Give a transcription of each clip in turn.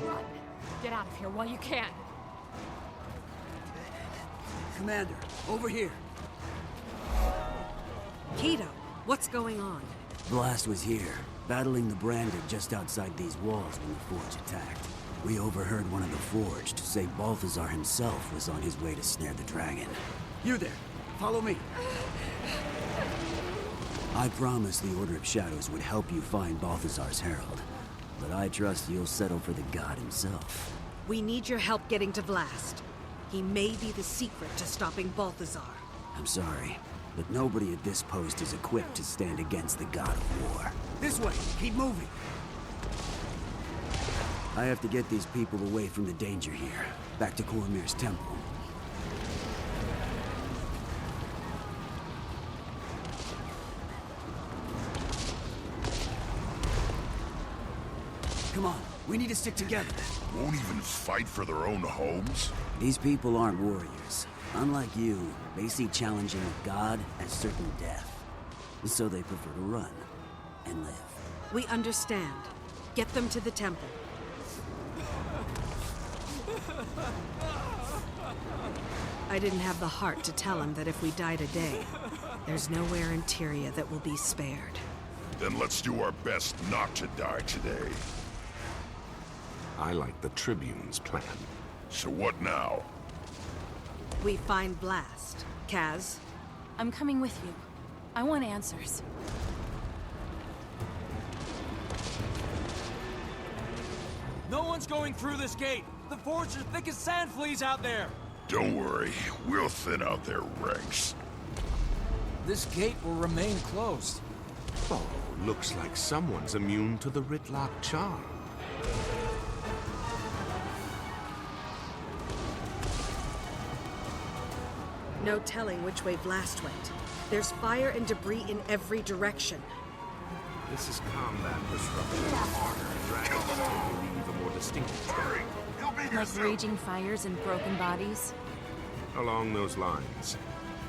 Run! Get out of here while you can. Commander, over here. Keto, what's going on? Vlast was here, battling the Brander just outside these walls when the Forge attacked. We overheard one of the Forged say Balthazar himself was on his way to snare the dragon. You there, follow me. I promised the Order of Shadows would help you find Balthazar's herald, but I trust you'll settle for the god himself. We need your help getting to Vlast. He may be the secret to stopping Balthazar. I'm sorry, but nobody at this post is equipped to stand against the god of war. This way! Keep moving! I have to get these people away from the danger here. Back to Coromir's temple. Come on, we need to stick together. Won't even fight for their own homes? These people aren't warriors. Unlike you, they see challenging a god as certain death. So they prefer to run and live. We understand. Get them to the temple. I didn't have the heart to tell him that if we die today, there's nowhere in Tyria that will be spared. Then let's do our best not to die today. I like the Tribune's plan. So what now? We find Vlast. Kaz? I'm coming with you. I want answers. No one's going through this gate! The Forge are thick as sand fleas out there! Don't worry, we'll thin out their ranks. This gate will remain closed. Oh, looks like someone's immune to the Ritlock charm. No telling which way Vlast went. There's fire and debris in every direction. This is combat disruption. Dragons will leave a more distinctive trail. Like raging fires and broken bodies? Along those lines,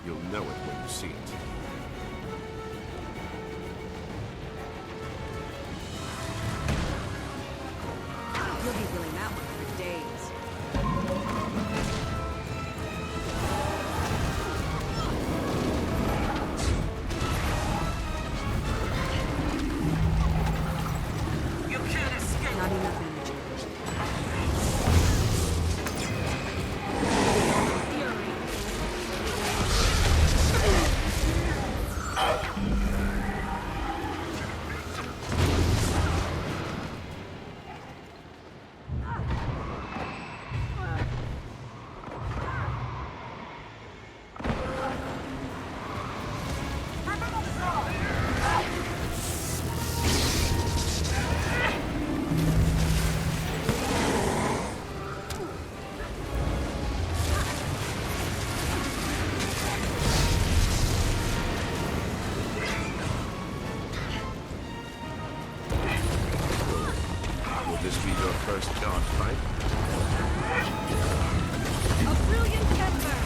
you'll know it when you see it. You'll be willing that one for days. Not enough energy. Will this be your first dog fight? A brilliant member!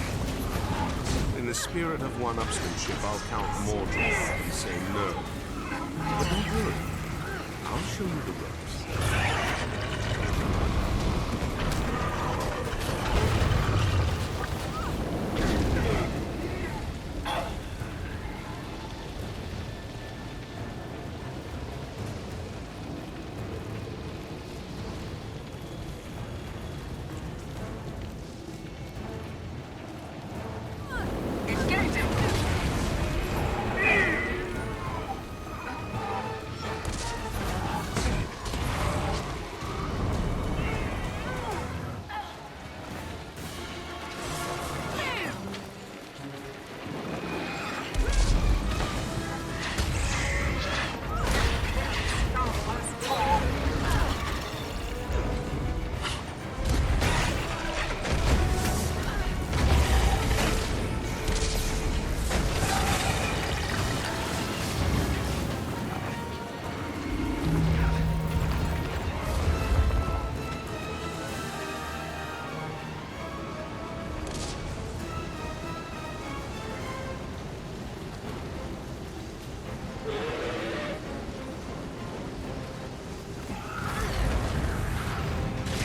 In the spirit of one-upsmanship, I'll count Mordred and say no. But don't worry, I'll show you the ropes.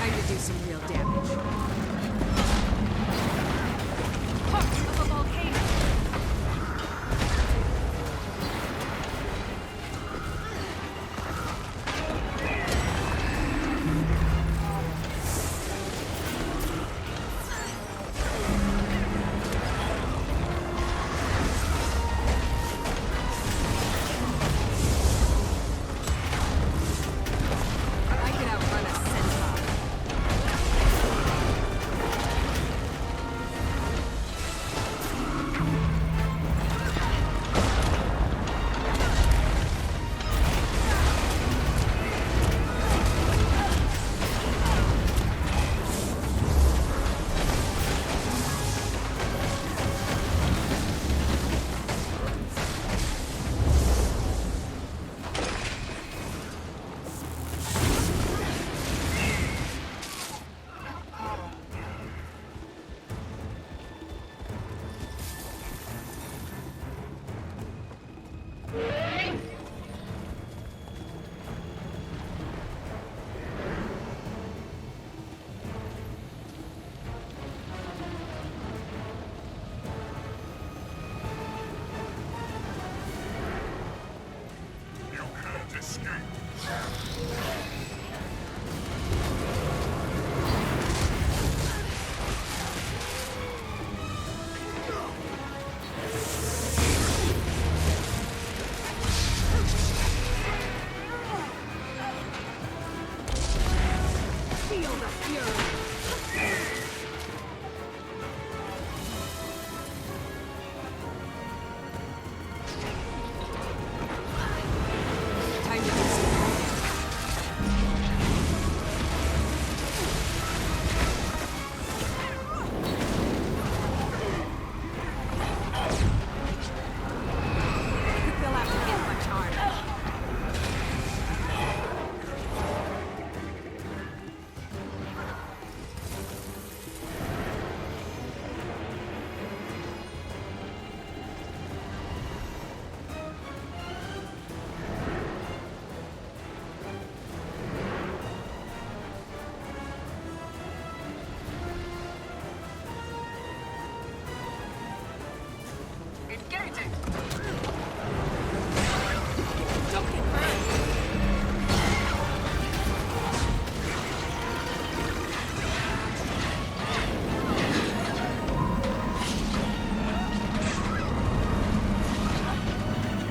Time to do some real damage. Part of a volcano. I could outrun a centaur. You can't escape. Feel the fury! Time to do some real damage. They'll have to get much harder.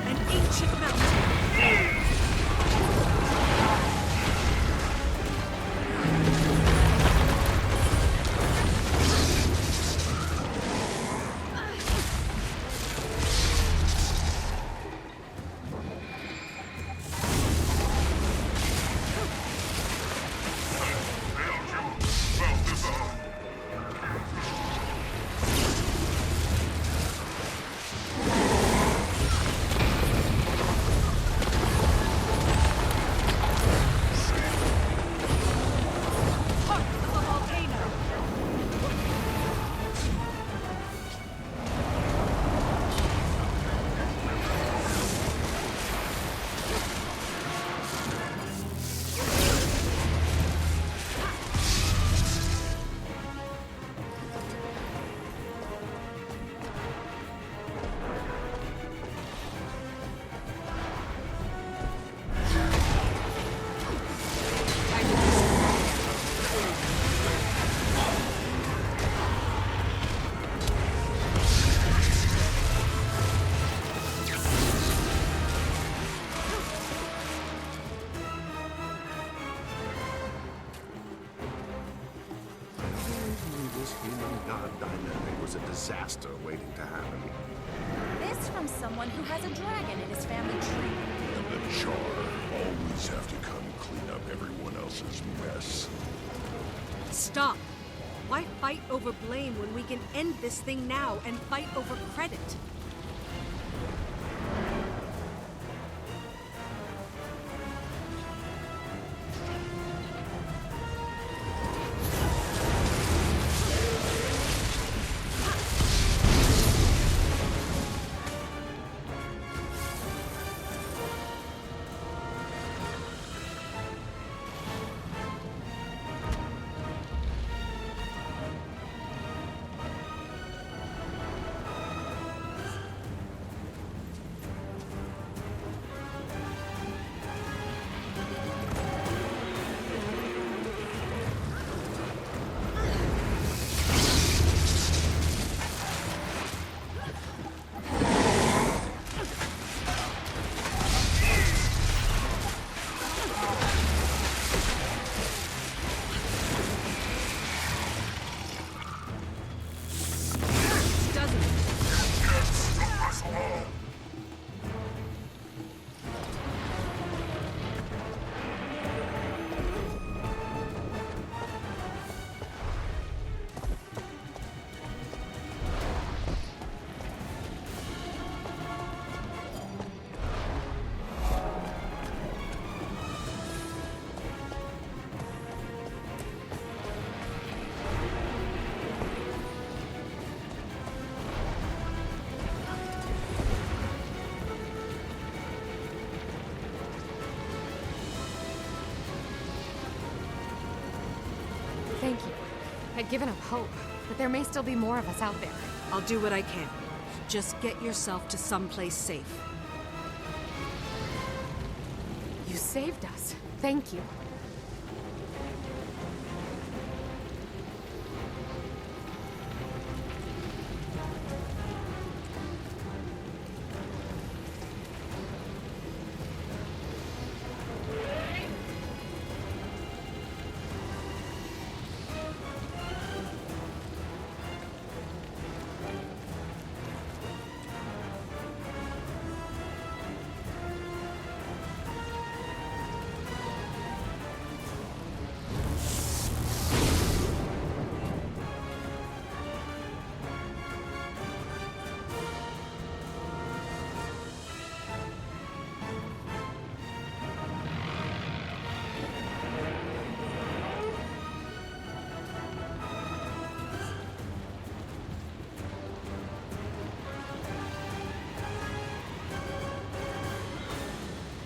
An ancient mountain. Belgium, Balthazar. Part of a volcano. Time to do some real damage. This human god dynamic was a disaster waiting to happen. This from someone who has a dragon in his family tree. And the Char always have to come clean up everyone else's mess. Stop! Why fight over blame when we can end this thing now and fight over credit? Thank you. I'd given up hope, but there may still be more of us out there. I'll do what I can. Just get yourself to someplace safe. You saved us. Thank you.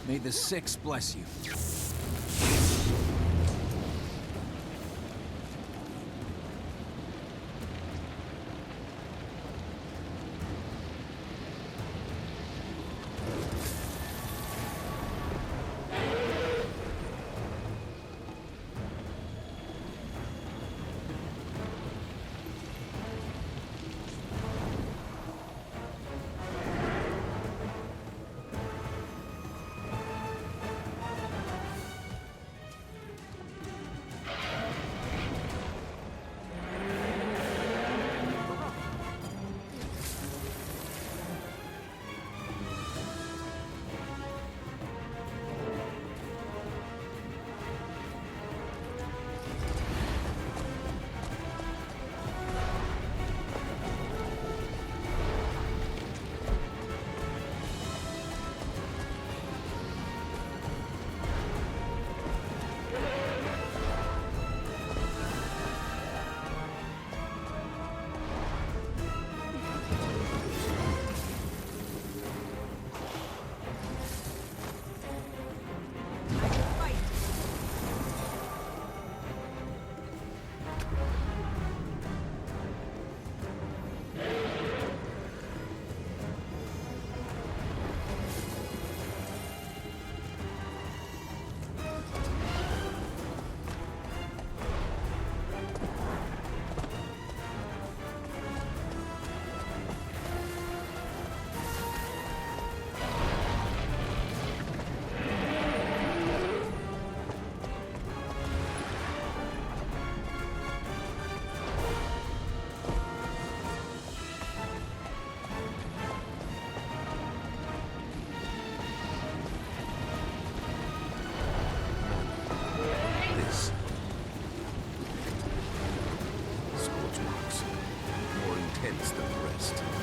May the Six bless you.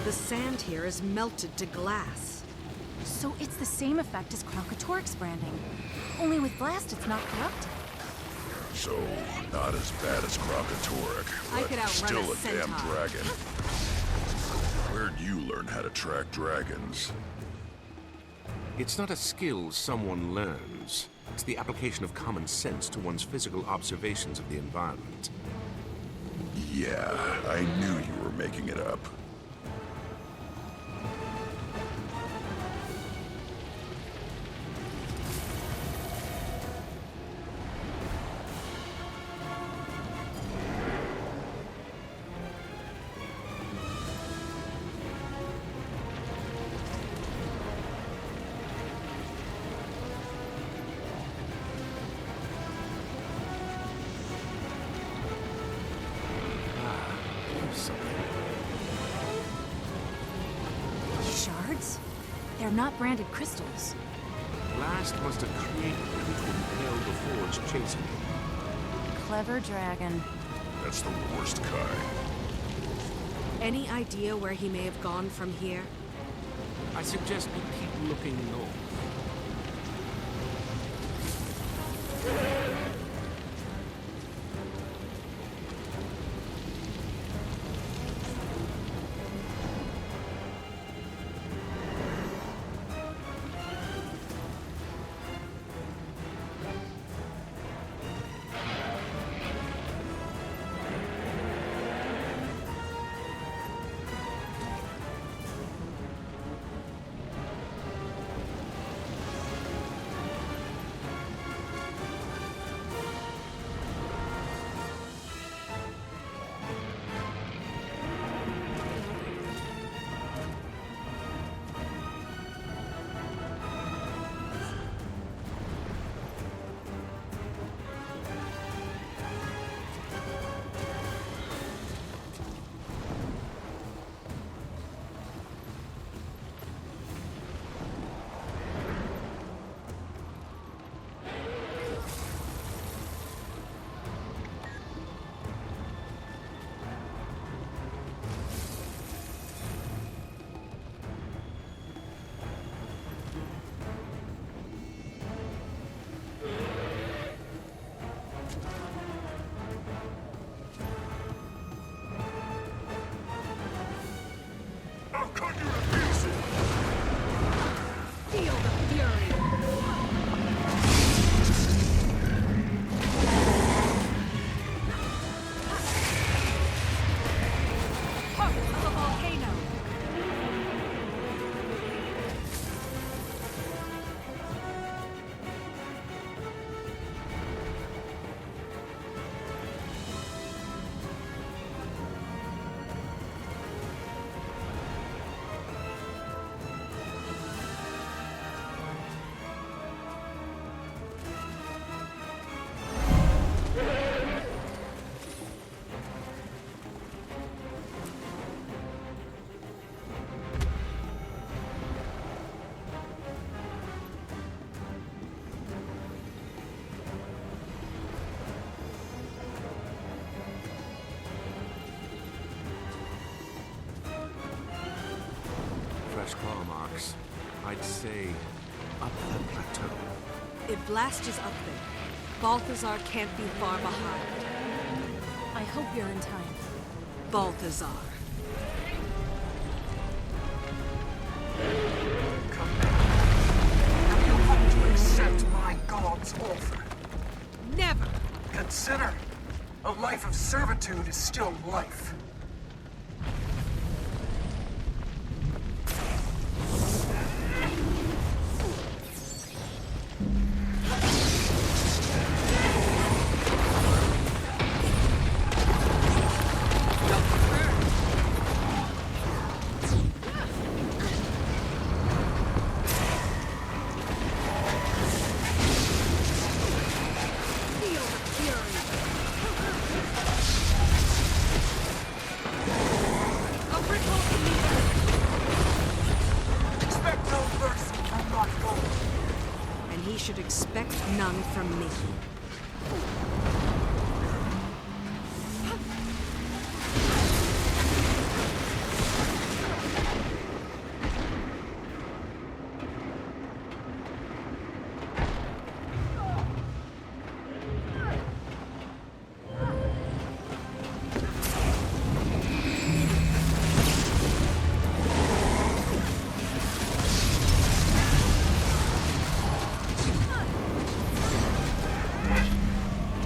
The sand here is melted to glass. So it's the same effect as Kralkatorric's branding. Only with Vlast it's not corrupted. So, not as bad as Kralkatorric, I but could outrun still a a damn centaur. dragon. Where'd you learn how to track dragons? It's not a skill someone learns. It's the application of common sense to one's physical observations of the environment. Yeah, I knew you were making it up. Shards? They're not branded crystals. Vlast must have created them to impel the Forge chasing him. Clever dragon. That's the worst kind. Any idea where he may have gone from here? I suggest we keep looking north. I'd say up that plateau. If Vlast is up there, Balthazar can't be far behind. I hope you're in time. Balthazar. Come back. Have you come to accept my god's offer? Never! Consider, a life of servitude is still life. Expect no mercy from my lord. And he should expect none from me.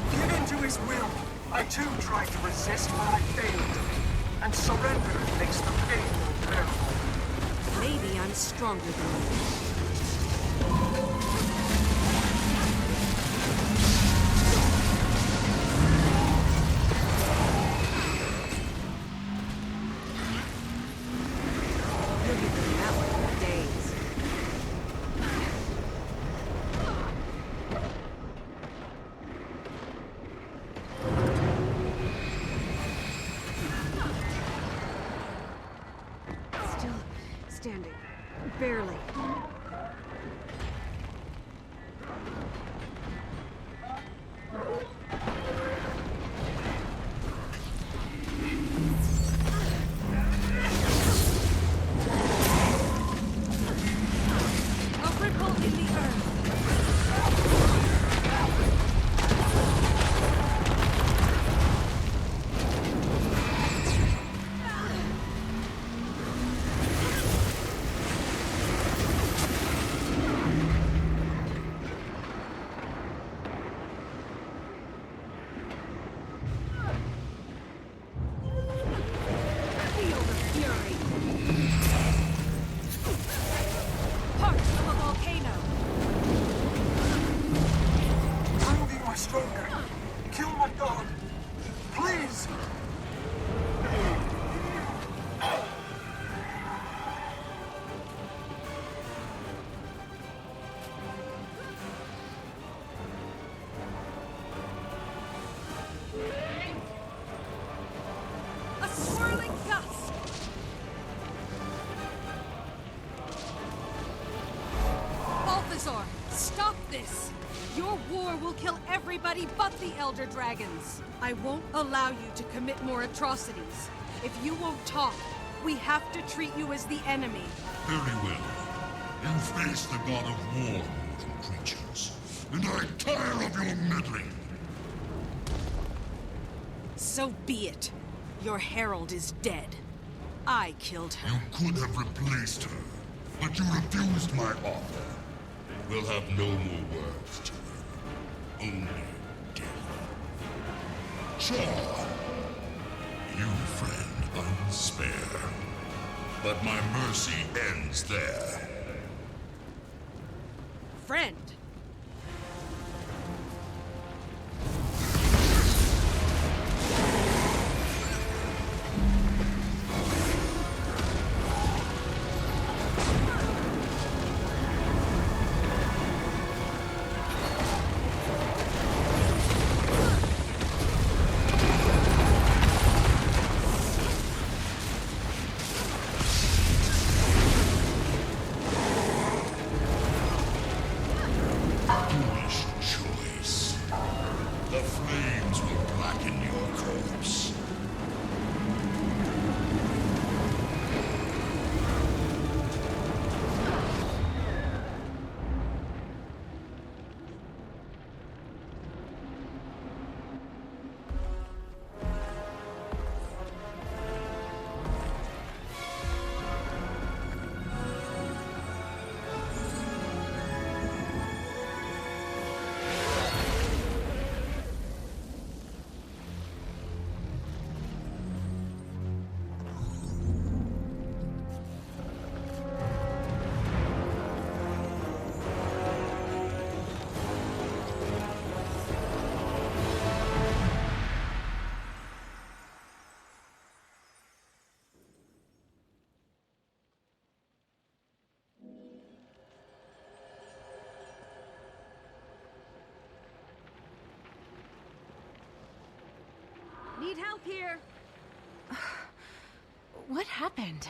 Given to his will, I too tried to resist, but I failed. And surrender makes the pain unbearable. Maybe I'm stronger than you. You'll be doing that one for days. Still standing. Barely. A ripple in the earth. Feel the fury. Part of a volcano. Prove you are stronger. Kill my god. Please! A swirling gust. Balthazar, stop this! Your war will kill everybody but the Elder Dragons. I won't allow you to commit more atrocities. If you won't talk, we have to treat you as the enemy. Very well. You face the god of war, mortal creatures. And I tire of your meddling. So be it. Your herald is dead. I killed her. You could have replaced her, but you refused my offer. We'll have no more words to her. Only death. Sure. You, friend, unspare. But my mercy ends there. Friend. Need help here. What happened?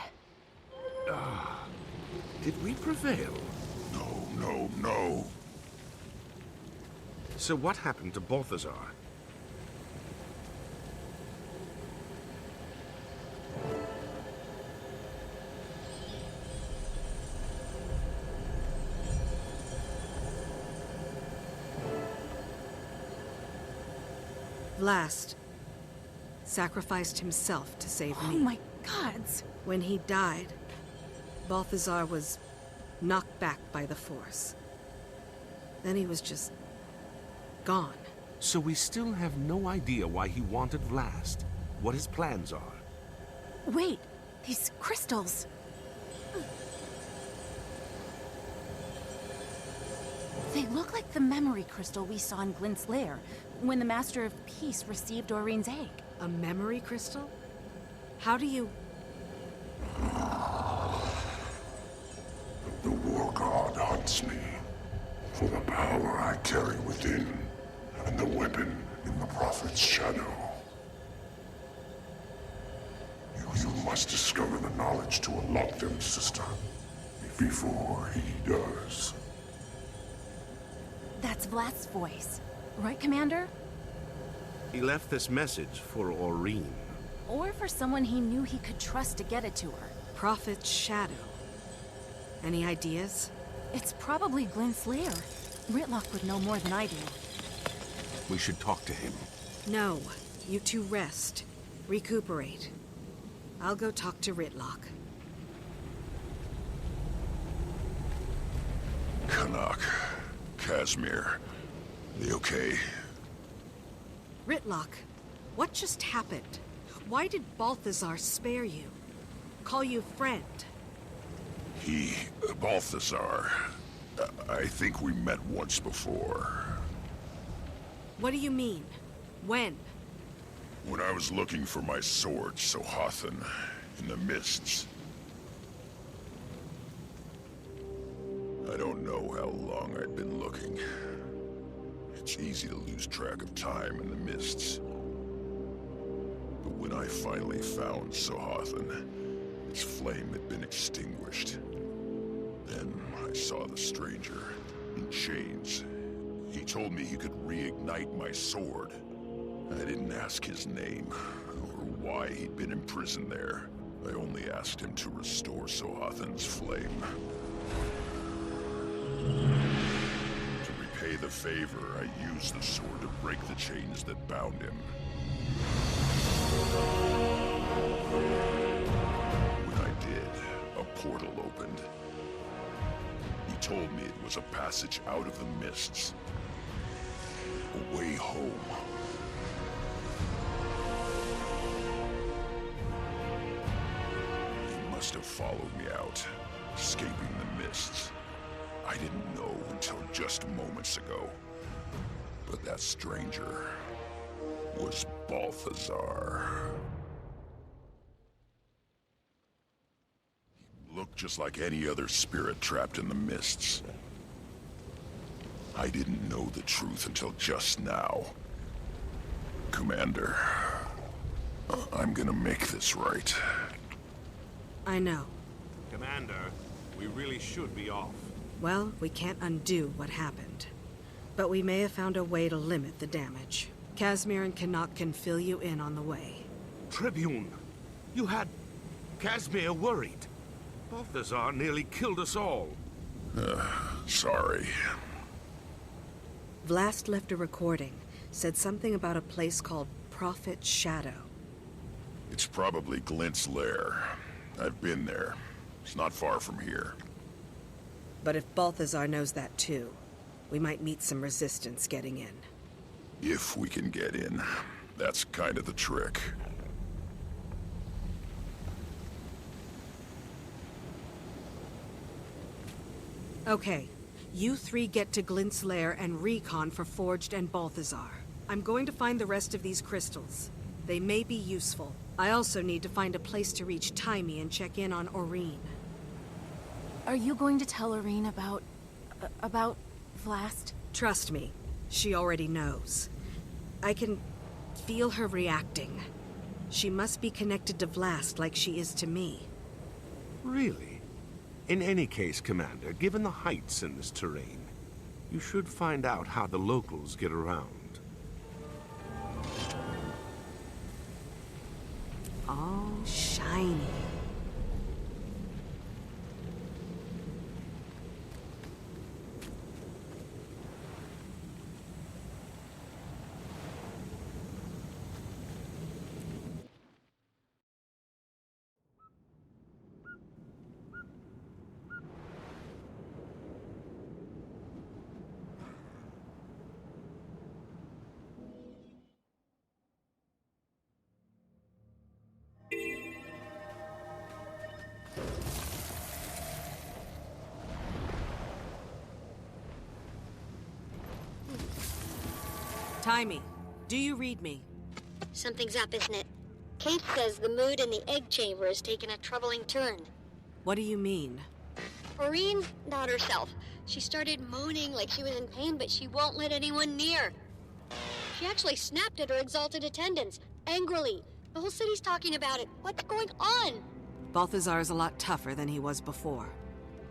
Did we prevail? No. So what happened to Balthazar? Vlast sacrificed himself to save me. Oh my gods! When he died, Balthazar was knocked back by the Force. Then he was just gone. So we still have no idea why he wanted Vlast, what his plans are. Wait, these crystals. They look like the memory crystal we saw in Glint's lair, when the Master of Peace received Aurene's egg. A memory crystal? How do you... The war god hunts me for the power I carry within and the weapon in the Prophet's shadow. You must discover the knowledge to unlock them, sister, before he does. That's Vlast's voice. Right, Commander? He left this message for Aurene. Or for someone he knew he could trust to get it to her. Prophet's shadow. Any ideas? It's probably Glint's lair. Ritlock would know more than I do. We should talk to him. No. You two rest. Recuperate. I'll go talk to Ritlock. Kanak, Casimir, they okay? Ritlock, what just happened? Why did Balthazar spare you? Call you friend? Balthazar, I think we met once before. What do you mean? When? When I was looking for my sword, Sohathan, in the mists. I don't know how long I'd been looking. It's easy to lose track of time in the mists. But when I finally found Sohathan, its flame had been extinguished. Then I saw the stranger, in chains. He told me he could reignite my sword. I didn't ask his name, or why he'd been imprisoned there. I only asked him to restore Sohathan's flame. To repay the favor, I used the sword to break the chains that bound him. When I did, a portal opened. He told me it was a passage out of the mists. A way home. He must have followed me out, escaping the mists. I didn't know until just moments ago. But that stranger was Balthazar. He looked just like any other spirit trapped in the mists. I didn't know the truth until just now. Commander, I'm gonna make this right. I know. Commander, we really should be off. Well, we can't undo what happened. But we may have found a way to limit the damage. Casimir and Kanak can fill you in on the way. Tribune, you had Casimir worried. Balthazar nearly killed us all. Sorry. Vlast left a recording. Said something about a place called Prophet's Shadow. It's probably Glint's lair. I've been there. It's not far from here. But if Balthazar knows that too, we might meet some resistance getting in. If we can get in. That's kind of the trick. Okay, you three get to Glint's lair and recon for Forged and Balthazar. I'm going to find the rest of these crystals. They may be useful. I also need to find a place to reach Timey and check in on Aurene. Are you going to tell Aurene about Vlast? Trust me, she already knows. I can feel her reacting. She must be connected to Vlast like she is to me. Really? In any case, Commander, given the heights in this terrain, you should find out how the locals get around. All shiny. Timey, do you read me? Something's up, isn't it? Kate says the mood in the egg chamber has taken a troubling turn. What do you mean? Aurene's not herself. She started moaning like she was in pain, but she won't let anyone near. She actually snapped at her exalted attendants, angrily. The whole city's talking about it. What's going on? Balthazar's a lot tougher than he was before.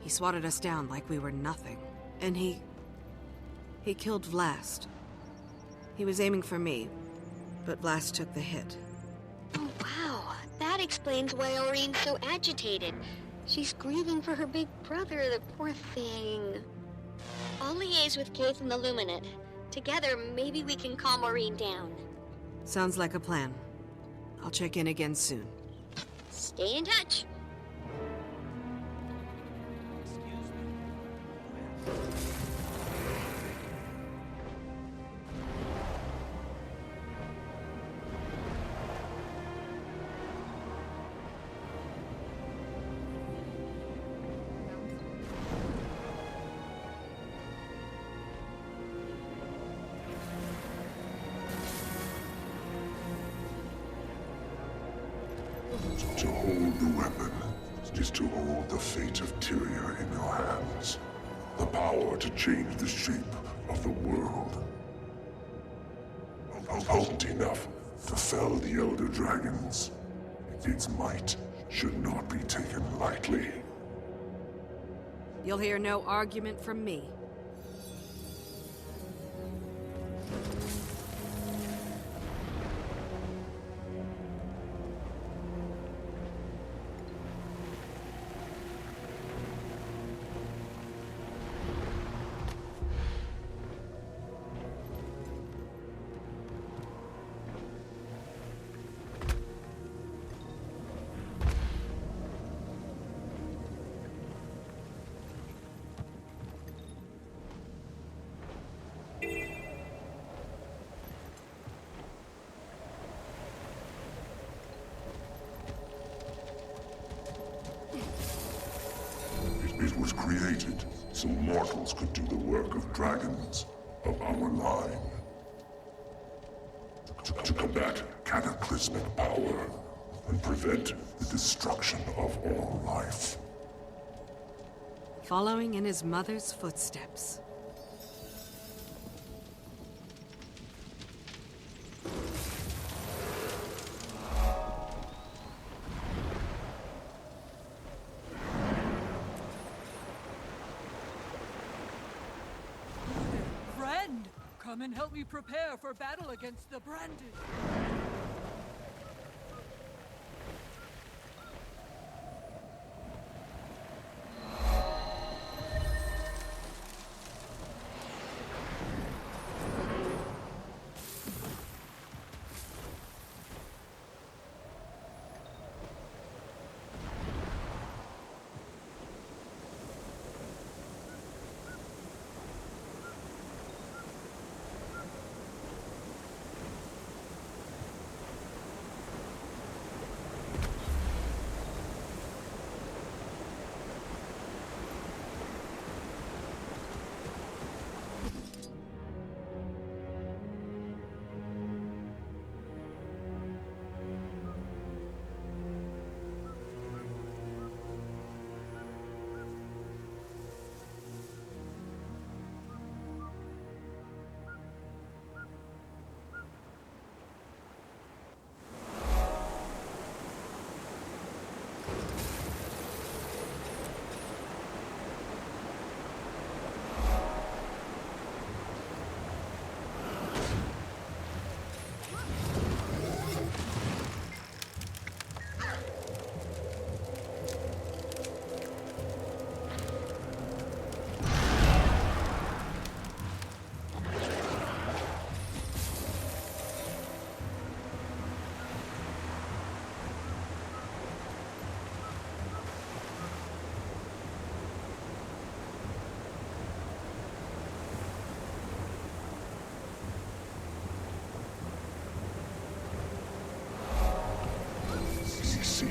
He swatted us down like we were nothing. And he killed Vlast. He was aiming for me, but Vlast took the hit. Oh, wow. That explains why Aurene's so agitated. She's grieving for her big brother, the poor thing. I'll liaise with Keith and the Luminate. Together, maybe we can calm Aurene down. Sounds like a plan. I'll check in again soon. Stay in touch. To hold the weapon is to hold the fate of Tyria in your hands. The power to change the shape of the world. Potent enough to fell the Elder Dragons. Its might should not be taken lightly. You'll hear no argument from me. It was created so mortals could do the work of dragons of our line. To combat cataclysmic power and prevent the destruction of all life. Following in his mother's footsteps. Friend, come and help me prepare for battle against the branded.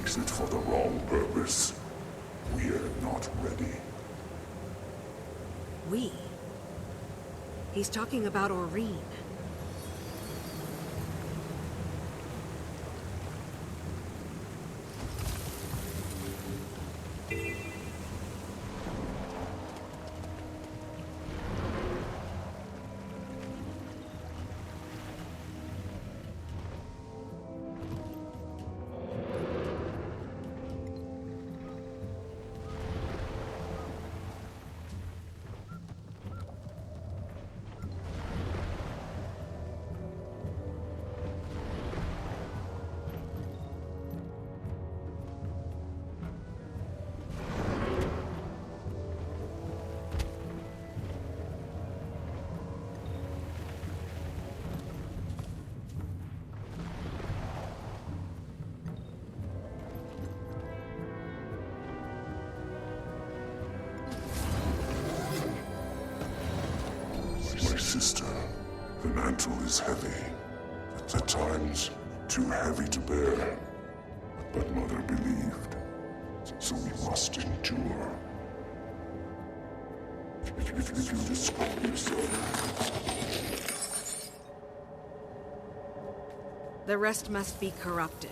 takes it for the wrong purpose, we're not ready. We? He's talking about Aurene. My sister, the mantle is heavy. At times, too heavy to bear. But Mother believed, so we must endure. If you describe yourself... The rest must be corrupted.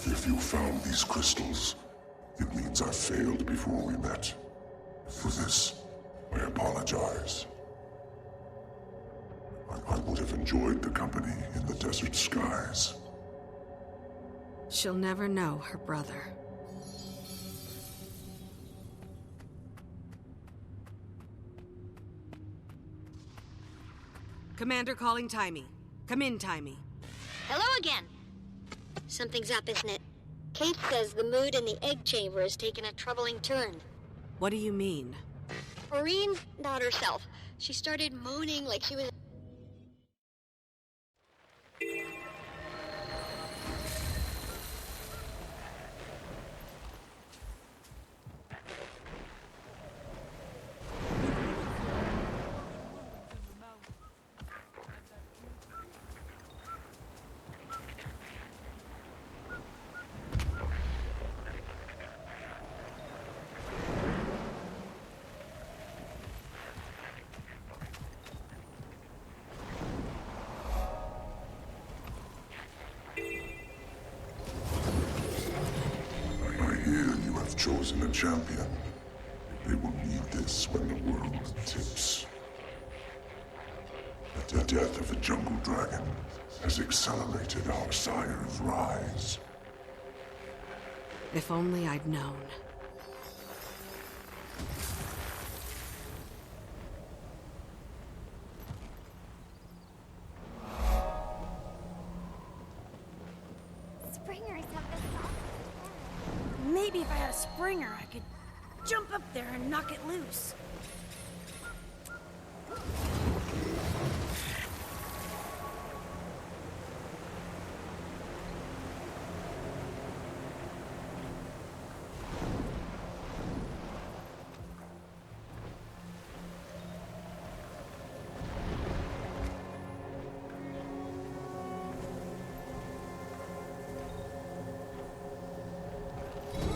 If you found these crystals, it means I failed before we met. For this, I apologize. I would have enjoyed the company in the desert skies. She'll never know her brother. Commander calling Timey. Come in, Timey. Hello again. Something's up, isn't it? Kate says the mood in the egg chamber has taken a troubling turn. What do you mean? Aurene's not herself. She started moaning like she was... Chosen a champion. They will need this when the world tips. The death of the jungle dragon has accelerated our sire's rise. If only I'd known. Maybe if I had a Springer, I could jump up there and knock it loose.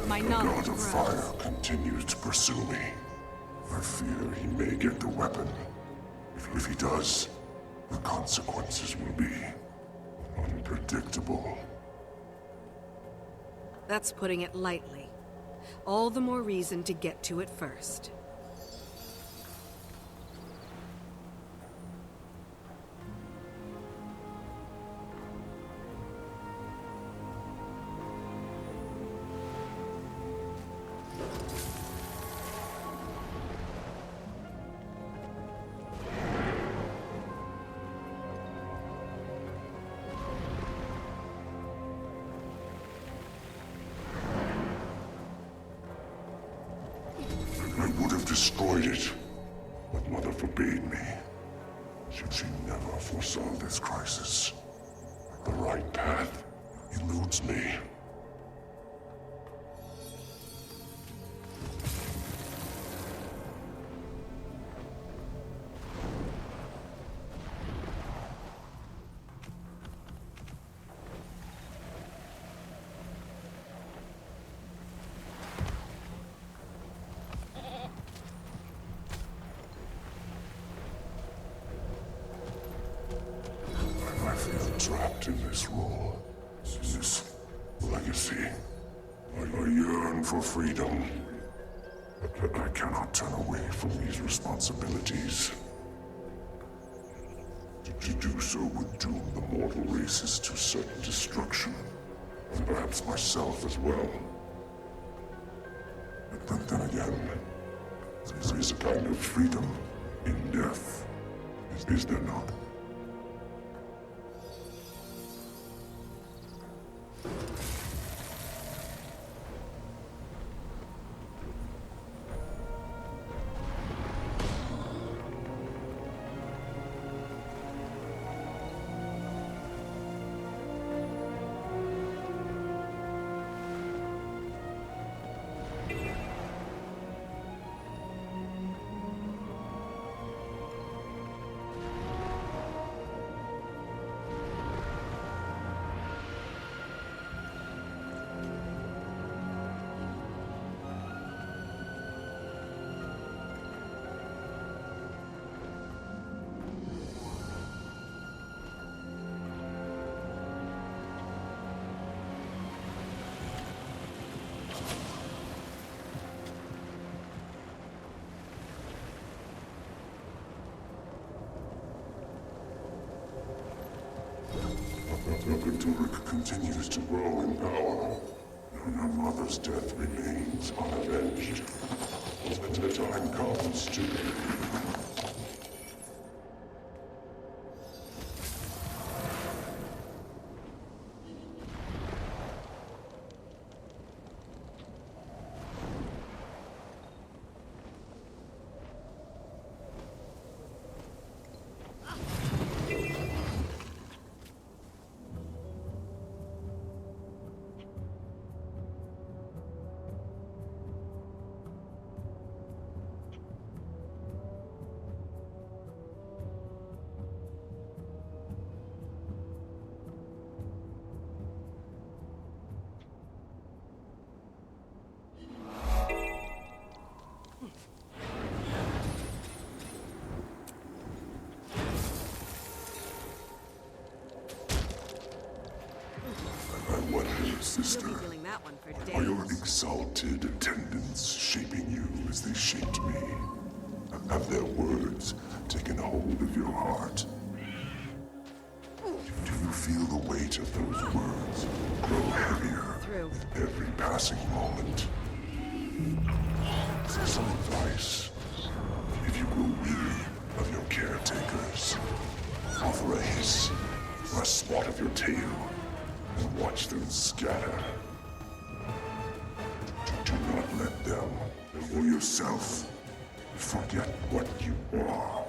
My The knowledge God of grows. Fire continues to pursue me. I fear he may get the weapon. If he does, the consequences will be unpredictable. That's putting it lightly. All the more reason to get to it first. destroyed it. But Mother forbade me. She never foresaw this crisis. The right path eludes me. Trapped in this role, this legacy. I yearn for freedom, but I cannot turn away from these responsibilities. To do so would doom the mortal races to certain destruction, and perhaps myself as well. But then again, there is a kind of freedom in death, is there not? Rick continues to grow in power, and her mother's death remains unavenged. The time comes to... Sister, are your exalted attendants shaping you as they shaped me? Have their words taken hold of your heart? Do you feel the weight of those words grow heavier with every passing moment? Some advice. If you grow weary of your caretakers, offer a hiss or a swat of your tail and watch them scatter. Do not let them, or yourself, forget what you are.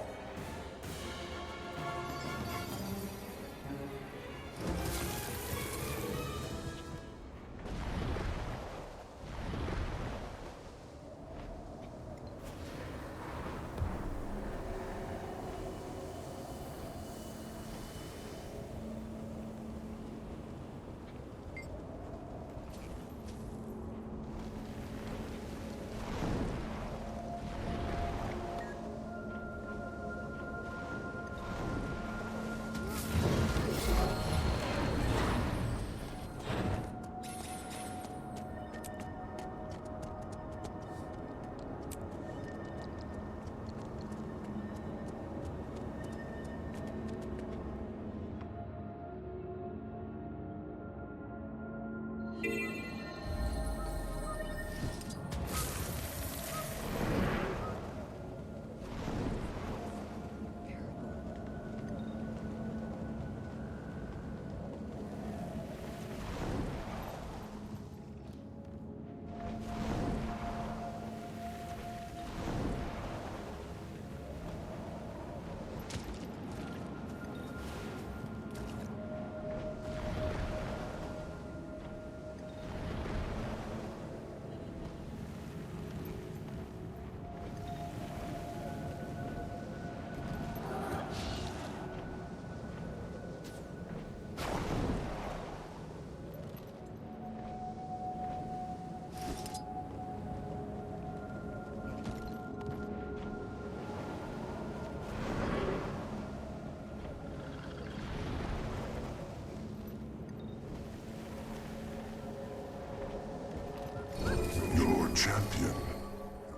champion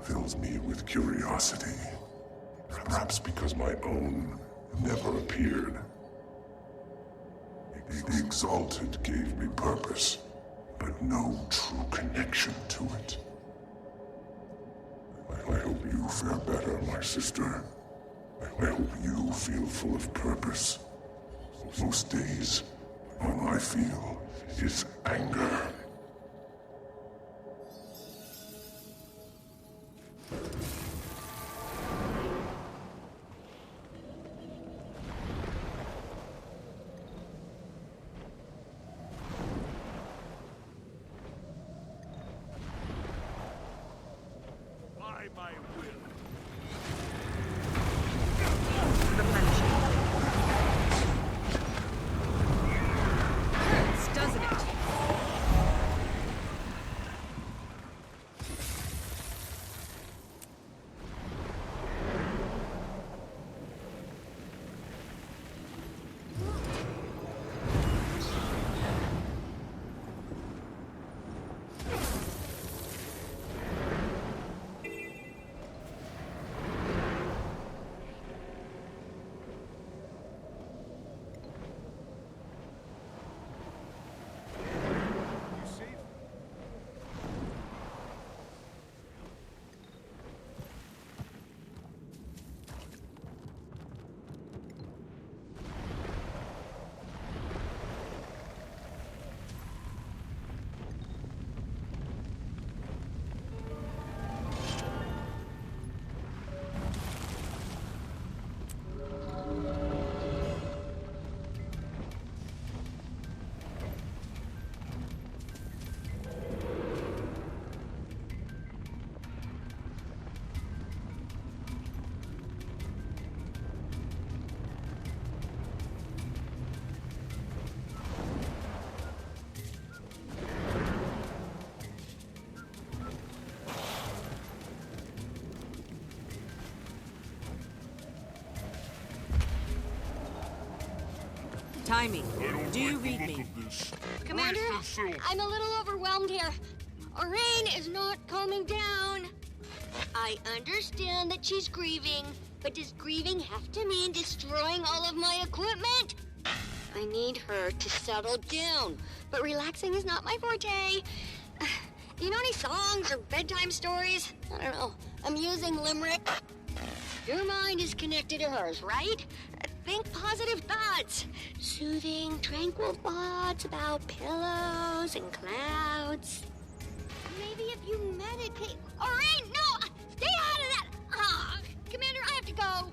fills me with curiosity. Perhaps because my own never appeared. The Exalted gave me purpose, but no true connection to it. I hope you fare better, my sister. I hope you feel full of purpose. Most days, all I feel is anger. Doesn't it? Timing. Do you read me? Commander, I'm a little overwhelmed here. Aurene is not calming down. I understand that she's grieving, but does grieving have to mean destroying all of my equipment? I need her to settle down, but relaxing is not my forte. Do you know any songs or bedtime stories? I don't know. I'm using limerick. Your mind is connected to hers, right? Think positive thoughts. Soothing, tranquil thoughts about pillows and clouds. Maybe if you meditate... Aurene, no! Stay out of that! Ah, Commander, I have to go.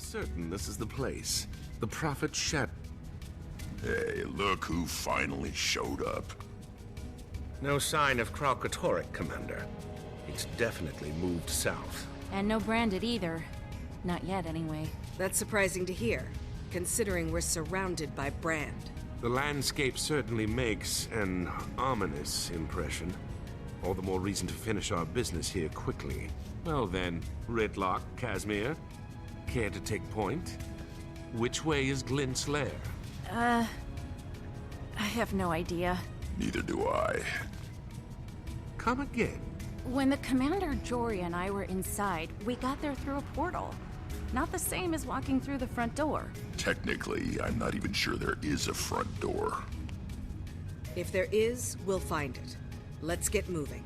Certain this is the place. The Prophet Shed. Hey, look who finally showed up. No sign of Kralkatorrik, Commander. It's definitely moved south. And no branded either. Not yet, anyway. That's surprising to hear, considering we're surrounded by brand. The landscape certainly makes an ominous impression. All the more reason to finish our business here quickly. Well then, Ridlock, Casimir. Care to take point? Which way is Glint's lair? I have no idea. Neither do I. Come again. When the Commander Jory and I were inside, we got there through a portal. Not the same as walking through the front door. Technically, I'm not even sure there is a front door. If there is, we'll find it. Let's get moving.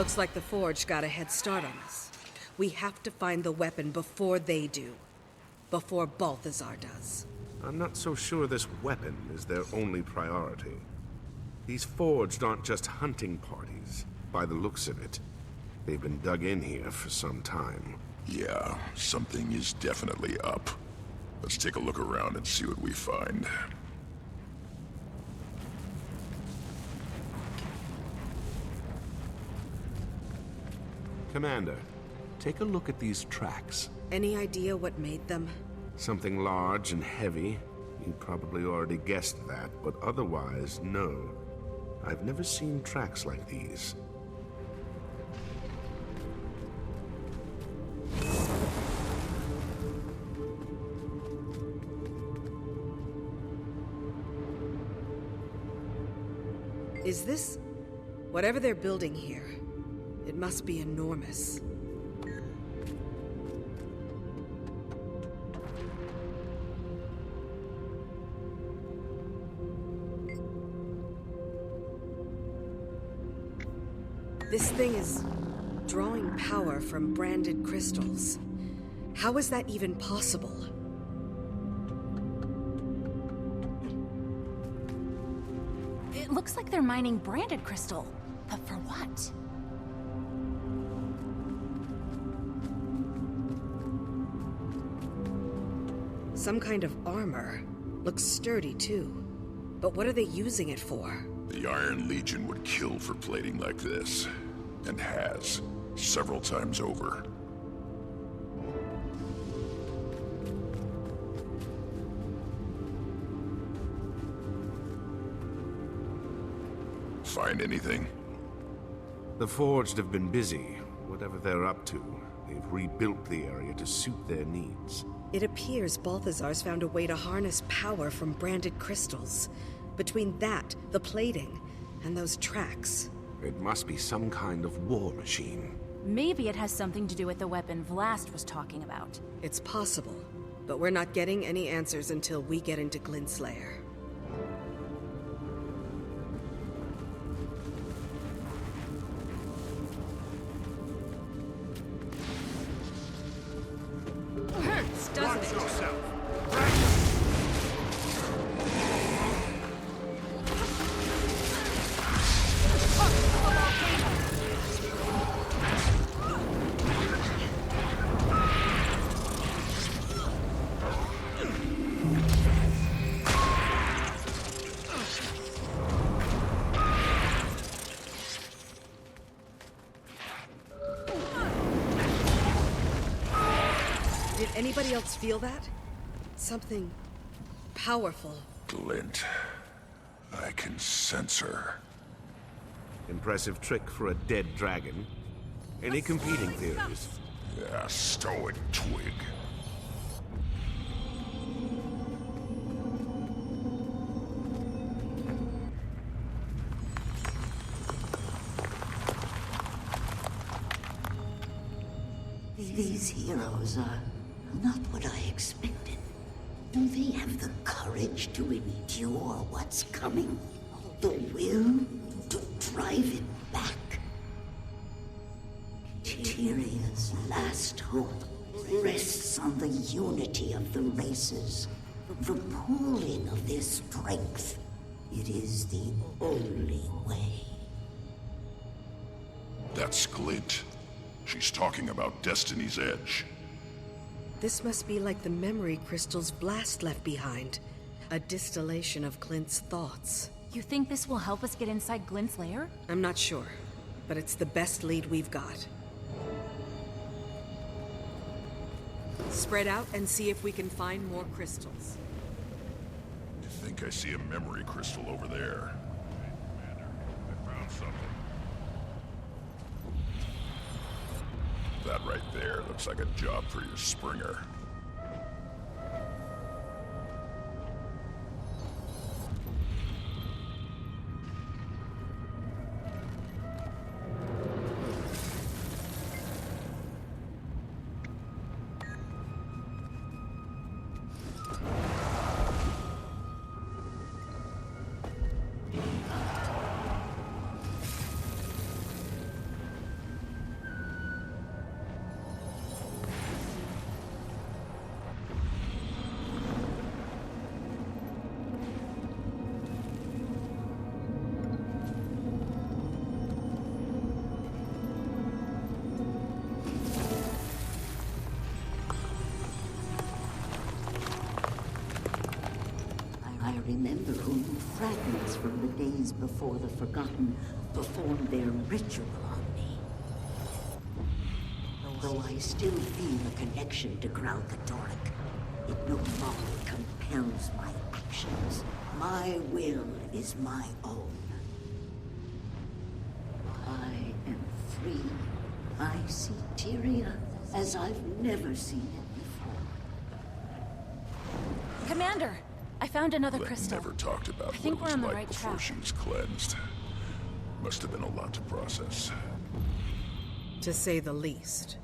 Looks like the Forge got a head start on us. We have to find the weapon before they do. Before Balthazar does. I'm not so sure this weapon is their only priority. These Forged aren't just hunting parties. By the looks of it, they've been dug in here for some time. Yeah, something is definitely up. Let's take a look around and see what we find. Commander, take a look at these tracks. Any idea what made them? Something large and heavy. You probably already guessed that, but otherwise, no. I've never seen tracks like these. Is this... whatever they're building here, it must be enormous. This thing is drawing power from branded crystals. How is that even possible? It looks like they're mining branded crystal. But for what? Some kind of armor. Looks sturdy, too. But what are they using it for? The Iron Legion would kill for plating like this. And has. Several times over. Find anything? The Forged have been busy. Whatever they're up to, they've rebuilt the area to suit their needs. It appears Balthazar's found a way to harness power from branded crystals. Between that, the plating, and those tracks. It must be some kind of war machine. Maybe it has something to do with the weapon Vlast was talking about. It's possible, but we're not getting any answers until we get into Glint's lair. Hurts, doesn't it? Did anybody else feel that? Something powerful. Glint. I can sense her. Impressive trick for a dead dragon. Any competing theories? Yeah, stoic twig. These heroes are not what I expected. Do they have the courage to endure what's coming? The will to drive it back? Tyrion's last hope rests on the unity of the races, the pooling of their strength. It is the only way. That's Glint. She's talking about Destiny's Edge. This must be like the memory crystals Vlast left behind. A distillation of Glint's thoughts. You think this will help us get inside Glint's lair? I'm not sure, but it's the best lead we've got. Spread out and see if we can find more crystals. I think I see a memory crystal over there. Hey, Commander, I found something. That right there looks like a job for your Springer. remember only fragments from the days before the Forgotten performed their ritual on me. Though I still feel a connection to Kralkatorrik, it no longer compels my actions. My will is my own. I am free. I see Tyria as I've never seen it before. Commander, I found another Glint crystal. never talked about I think what we're it was on the like right before track. she was cleansed. Must have been a lot to process. To say the least.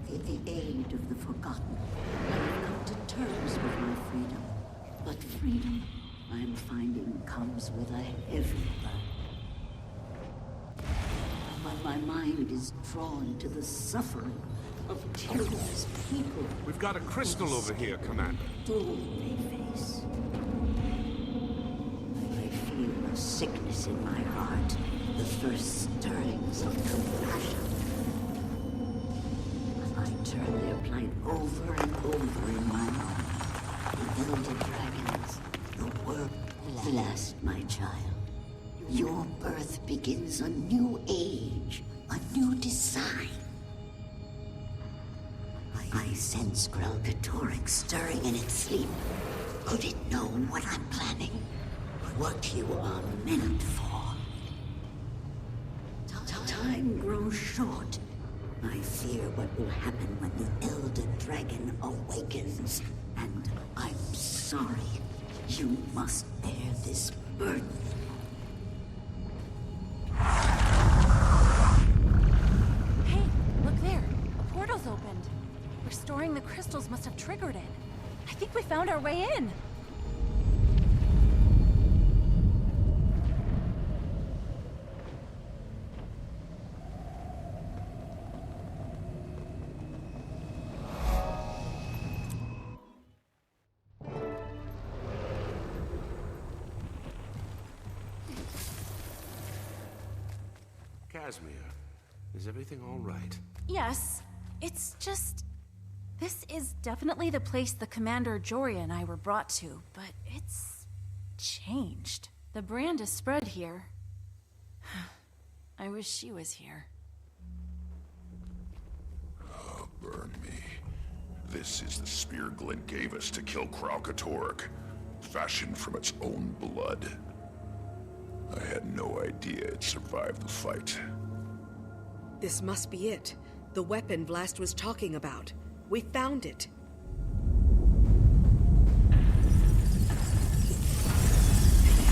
With the aid of the Forgotten, I have come to terms with my freedom. But freedom, I'm finding, comes with a heavy burden. My mind is drawn to the suffering of Tyria's people. We've got a crystal over here, Commander. Doom they face. I feel a sickness in my heart, the first stirrings of compassion. I turn their plight over and over in my mind. The Elder Dragons, the world. Vlast, my child. Your birth begins a new age, a new design. I sense Kralkatorrik stirring in its sleep. Could it know what I'm planning? What you are meant for? Time grows short. I fear what will happen when the Elder Dragon awakens. And I'm sorry. You must bear this burden. Hey, look there. A portal's opened. Restoring the crystals must have triggered it. I think we found our way in. Casimir, is everything all right? Yes, it's just... This is definitely the place the Commander Joria and I were brought to, but it's... changed. The brand is spread here. I wish she was here. Oh, burn me. This is the spear Glint gave us to kill Kralkatorrik, fashioned from its own blood. I had no idea it survived the fight. This must be it. The weapon Vlast was talking about. We found it.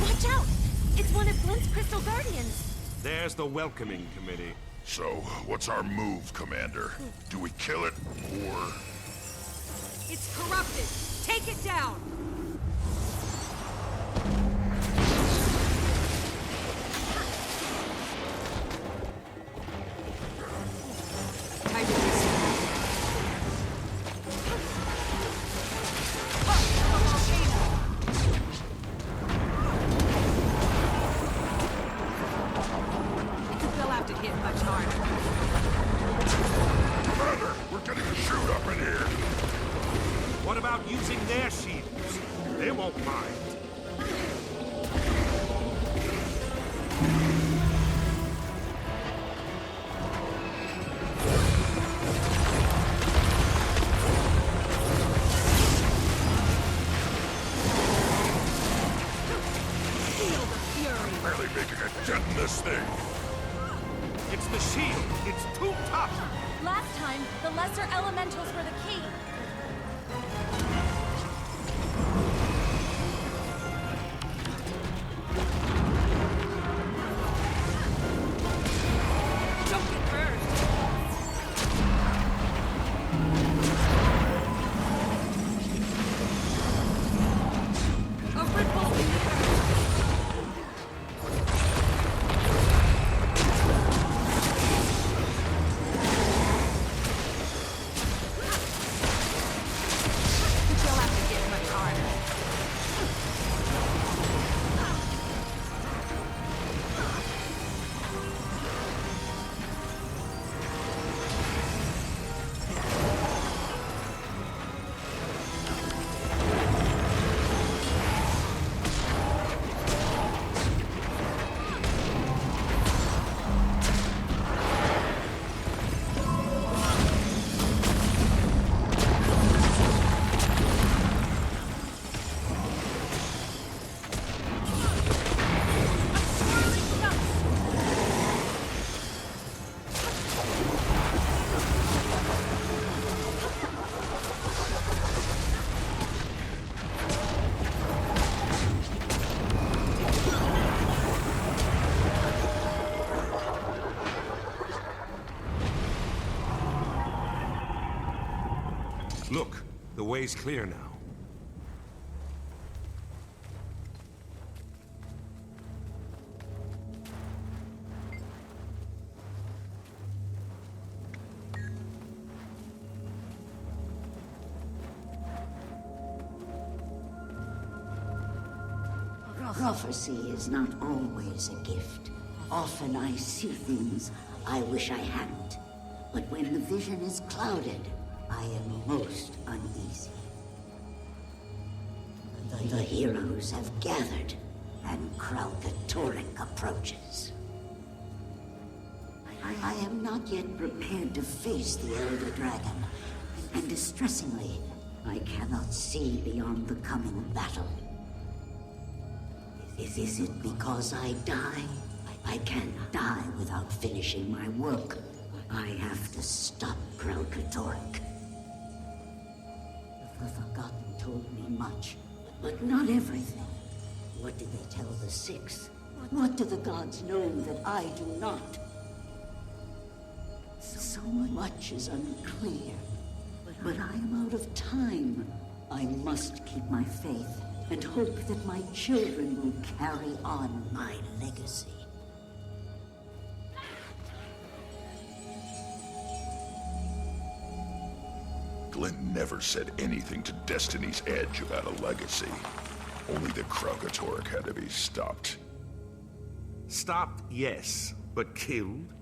Watch out! It's one of Glint's Crystal Guardians! There's the welcoming committee. So, what's our move, Commander? Do we kill it, or... It's corrupted! Take it down! Time to reset. They'll have to hit much harder. Commander, we're getting a shoot up in here! What about using their shields? They won't mind. Feel the fury! Barely making a dent in this thing! It's the shield. It's too tough. Last time, the lesser elementals were the key. Don't get burned! A ripple in the earth! Look, the way's clear now. Prophecy is not always a gift. Often I see things I wish I hadn't. But when the vision is clouded, I am most uneasy. The heroes have gathered, and Kralkatorrik approaches. I am not yet prepared to face the Elder Dragon, and distressingly, I cannot see beyond the coming battle. Is it because I die? I can't die without finishing my work. I have to stop Kralkatorrik. The Forgotten told me much, but not everything. What did they tell the Six? What do the gods know that I do not? So much is unclear, but I am out of time. I must keep my faith and hope that my children will carry on my legacy. Glint never said anything to Destiny's Edge about a legacy. Only the Kralkatorrik had to be stopped. Stopped, yes, but killed?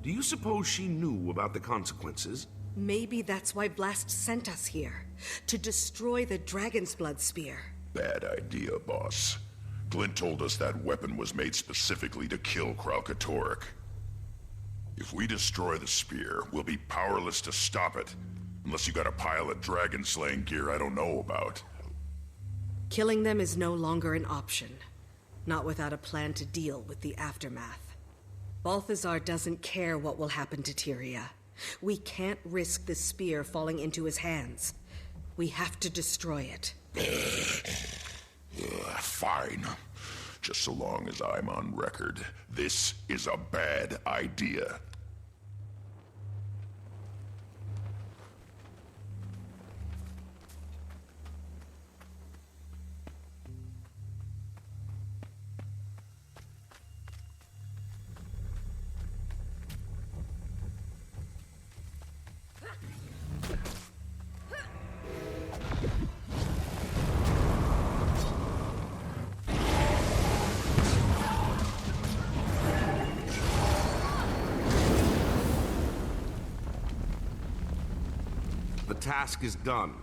Do you suppose she knew about the consequences? Maybe that's why Vlast sent us here. To destroy the Dragon's Blood Spear. Bad idea, boss. Glint told us that weapon was made specifically to kill Kralkatorrik. If we destroy the spear, we'll be powerless to stop it. Unless you got a pile of dragon-slaying gear I don't know about. Killing them is no longer an option. Not without a plan to deal with the aftermath. Balthazar doesn't care what will happen to Tyria. We can't risk the spear falling into his hands. We have to destroy it. Fine. Just so long as I'm on record. This is a bad idea. The task is done.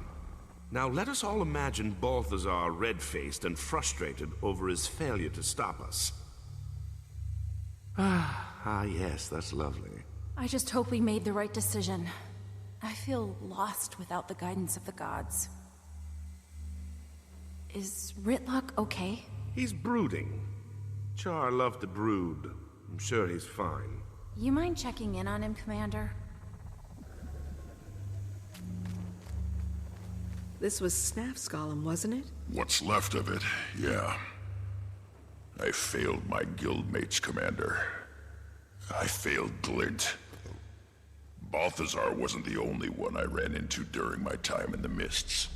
Now let us all imagine Balthazar red-faced and frustrated over his failure to stop us. Yes, that's lovely. I just hope we made the right decision. I feel lost without the guidance of the gods. Is Rytlock okay? He's brooding. Char loved to brood. I'm sure he's fine. You mind checking in on him, Commander? This was Snaf's golem, wasn't it? What's left of it, yeah. I failed my guildmates, Commander. I failed Glint. Balthazar wasn't the only one I ran into during my time in the Mists.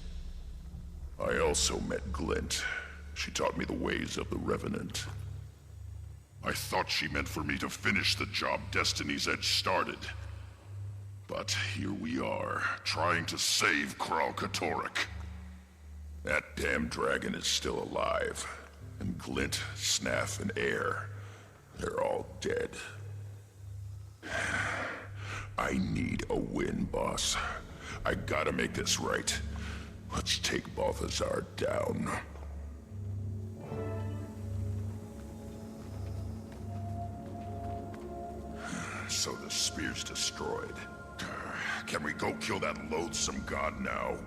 I also met Glint. She taught me the ways of the Revenant. I thought she meant for me to finish the job Destiny's Edge started. But here we are, trying to save Kralkatorrik. That damn dragon is still alive. And Glint, Snaf, and Air, they're all dead. I need a win, boss. I gotta make this right. Let's take Balthazar down. So the spear's destroyed. Can we go kill that loathsome god now?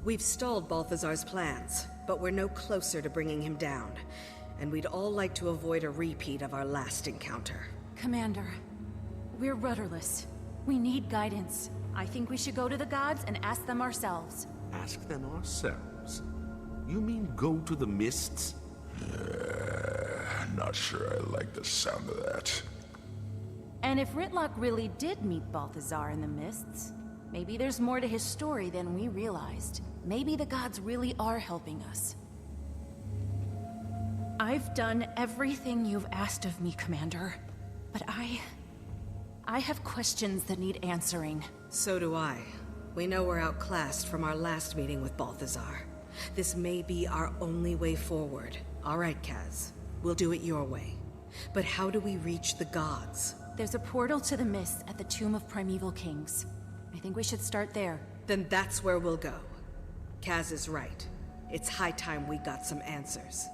We've stalled Balthazar's plans, but we're no closer to bringing him down. And we'd all like to avoid a repeat of our last encounter. Commander, we're rudderless. We need guidance. I think we should go to the gods and ask them ourselves. Ask them ourselves? You mean go to the Mists? Not sure I like the sound of that. And if Rytlock really did meet Balthazar in the Mists, Maybe there's more to his story than we realized. Maybe the gods really are helping us. I've done everything you've asked of me, Commander. But I have questions that need answering. So do I. We know we're outclassed from our last meeting with Balthazar. This may be our only way forward. All right, Kaz. We'll do it your way. But how do we reach the gods? There's a portal to the Mist at the Tomb of Primeval Kings. I think we should start there. Then that's where we'll go. Kaz is right. It's high time we got some answers.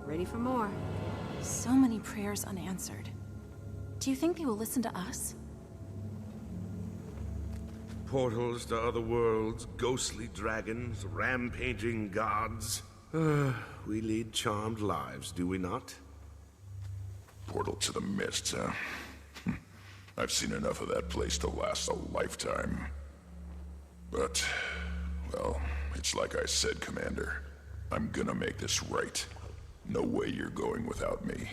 Ready for more. So many prayers unanswered. Do you think they will listen to us? Portals to other worlds, ghostly dragons, rampaging gods. We lead charmed lives, do we not? Portal to the Mist, huh? I've seen enough of that place to last a lifetime. But, well, it's like I said, Commander. I'm gonna make this right. No way you're going without me.